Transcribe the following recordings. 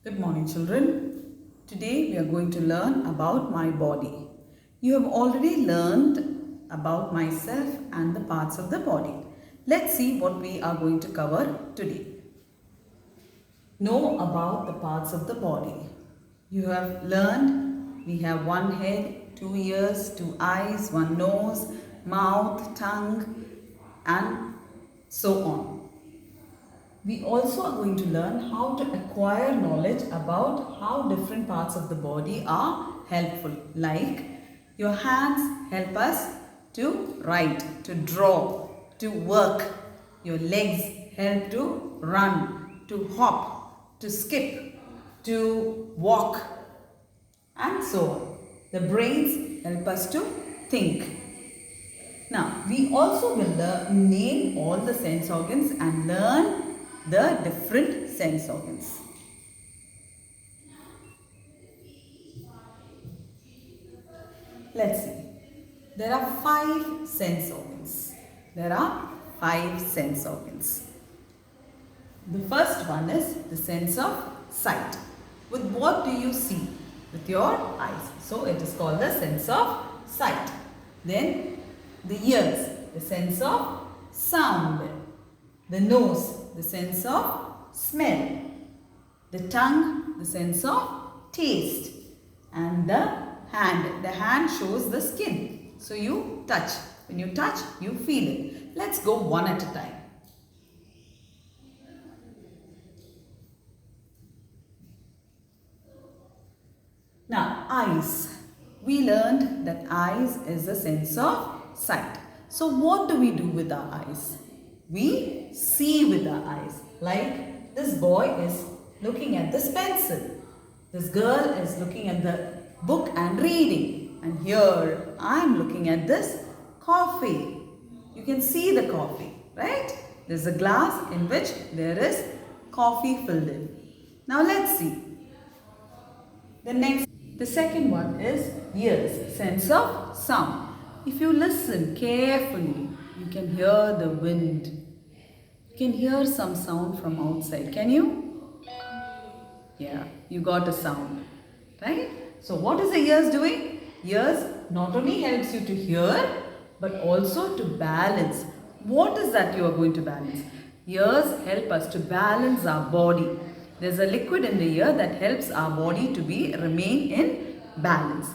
Good morning, children. Today we are going to learn about my body. You have already learned about myself and the parts of the body. Let's see what we are going to cover today. Know about the parts of the body. You have learned we have one head, two ears, two eyes, one nose, mouth, tongue, and so on. We also are going to learn how to acquire knowledge about how different parts of the body are helpful. Like your hands help us to write, to draw, to work. Your legs help to run, to hop, to skip, to walk, and so on. The brains help us to think. Now, we also will name all the sense organs and learn the different sense organs. Let's see. There are 5 sense organs. There are 5 sense organs. The first one is the sense of sight. With what do you see? With your eyes. So it is called the sense of sight. Then the ears, the sense of sound. The nose, the sense of smell. The tongue, the sense of taste. And the hand shows the skin. So you touch. When you touch, you feel it. Let's go one at a time. Now, eyes. We learned that eyes is a sense of sight. So what do we do with our eyes? We see with our eyes. Like this boy is looking at this pencil. This girl is looking at the book and reading. And here I am looking at this coffee. You can see the coffee, right? There's a glass in which there is coffee filled in. Now let's see. The second one is ears, sense of sound. If you listen carefully, you can hear the wind. You can hear some sound from outside. Can you? Yeah, you got a sound, right? So what is the ears doing? Ears not only helps you to hear, but also to balance. What is that you are going to balance? Ears help us to balance our body. There's a liquid in the ear that helps our body to remain in balance.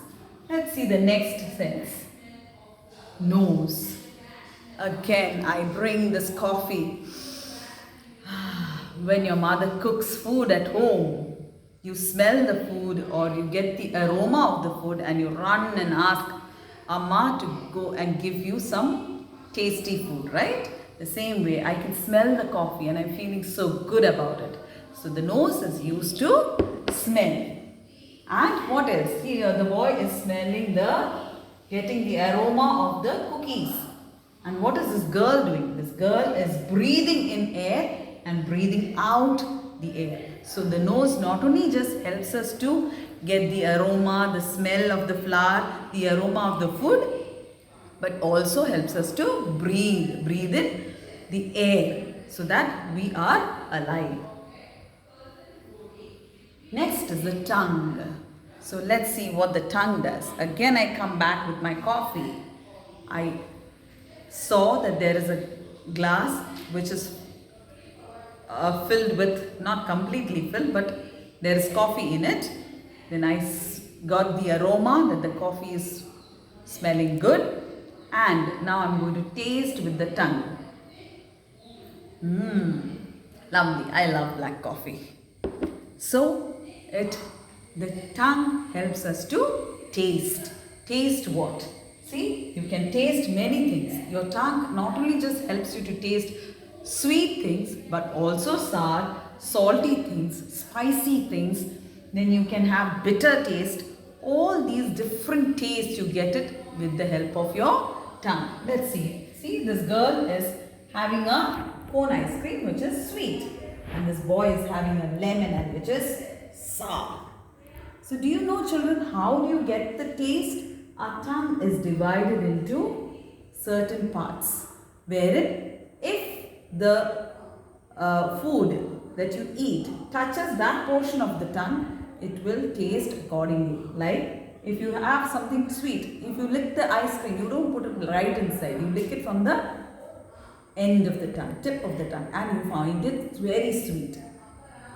Let's see the next sense. Nose. Again, I bring this coffee. When your mother cooks food at home, you smell the food or you get the aroma of the food and you run and ask Amma to go and give you some tasty food, right? The same way, I can smell the coffee and I'm feeling so good about it. So the nose is used to smell. And what else? Here the boy is smelling getting the aroma of the cookies. And what is this girl doing? This girl is breathing in air and breathing out the air. So the nose not only just helps us to get the aroma, the smell of the flower, the aroma of the food, but also helps us to breathe in the air so that we are alive. Next is the tongue. So let's see what the tongue does. Again, I come back with my coffee. I saw that there is a glass which is filled with, not completely filled, but there is coffee in it. Then I got the aroma that the coffee is smelling good. And now I'm going to taste with the tongue. Lovely. I love black coffee. So the tongue helps us to taste. Taste what? See, you can taste many things. Your tongue not only just helps you to taste sweet things, but also sour, salty things, spicy things. Then you can have bitter taste. All these different tastes, you get it with the help of your tongue. Let's see. See, this girl is having a cone ice cream which is sweet. And this boy is having a lemon which is sour. So do you know, children, how do you get the taste? Our tongue is divided into certain parts, wherein if the food that you eat touches that portion of the tongue, it will taste accordingly. Like if you have something sweet, if you lick the ice cream, you don't put it right inside. You lick it from the end of the tongue, tip of the tongue, and you find it very sweet.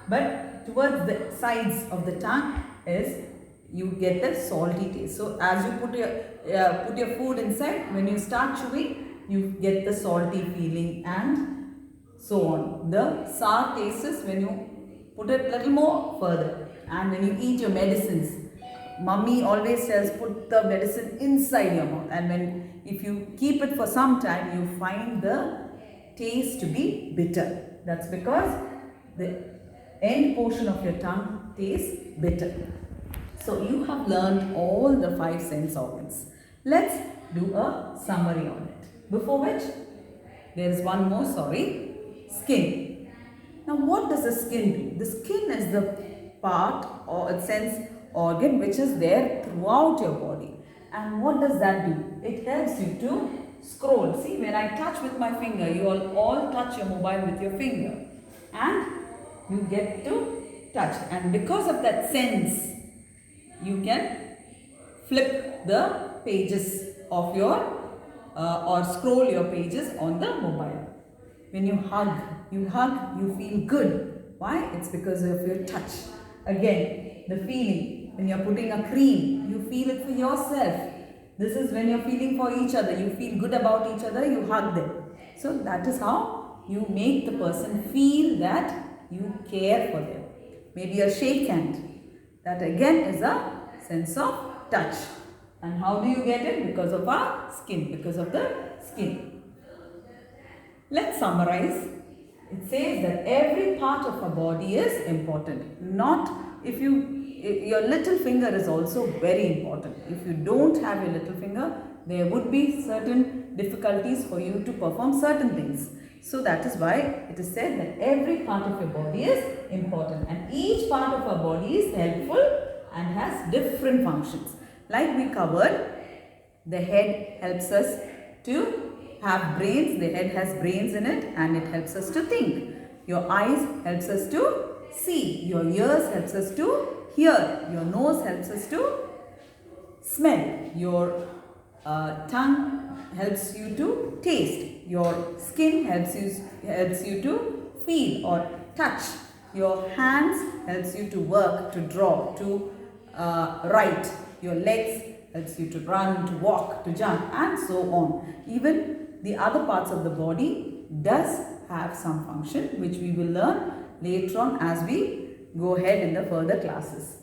But towards the sides of the tongue is you get the salty taste. So as you put your food inside, when you start chewing, you get the salty feeling and so on. The sour taste is when you put it little more further. And when you eat your medicines, mummy always says put the medicine inside your mouth. And if you keep it for some time, you find the taste to be bitter. That's because the end portion of your tongue tastes bitter. So you have learned all the 5 sense organs. Let's do a summary on it. Before which, there is one more, skin. Now what does the skin do? The skin is the part or sense organ which is there throughout your body. And what does that do? It helps you to scroll. See, when I touch with my finger, you all touch your mobile with your finger. And you get to touch. And because of that sense, you can flip the pages of your or scroll your pages on the mobile. When you hug, you feel good. Why? It's because of your touch. Again, the feeling. When you're putting a cream, you feel it for yourself. This is when you're feeling for each other. You feel good about each other, you hug them. So that is how you make the person feel that you care for them. Maybe a shake hand. That again is a sense of touch. And how do you get it? Because of our skin, because of the skin. Let's summarize. It says that every part of our body is important. Not if your little finger is also very important. If you don't have your little finger, there would be certain difficulties for you to perform certain things. So that is why it is said that every part of your body is important. And each part of our body is helpful and has different functions. Like we covered, the head helps us to have brains. The head has brains in it and it helps us to think. Your eyes helps us to see. Your ears helps us to hear. Your nose helps us to smell. Your tongue helps you to taste. Your skin helps you to feel or touch. Your hands helps you to work, to draw, to write. Your legs helps you to run, to walk, to jump, and so on. Even the other parts of the body does have some function which we will learn later on as we go ahead in the further classes.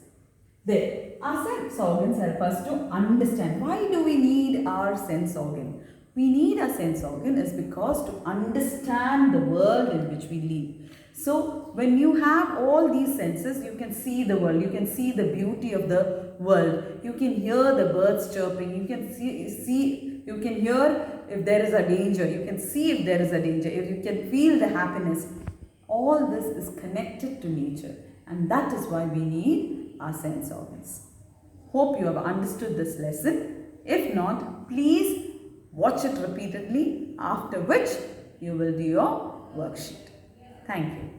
There, our sense organs help us to understand. Why do we need our sense organ? We need our sense organ is because to understand the world in which we live. So when you have all these senses, you can see the world, you can see the beauty of the world, you can hear the birds chirping, you can you can hear if there is a danger, you can see if there is a danger, if you can feel the happiness. All this is connected to nature, and that is why we need our sense organs. Hope you have understood this lesson. If not, please watch it repeatedly, after which you will do your worksheet. Thank you.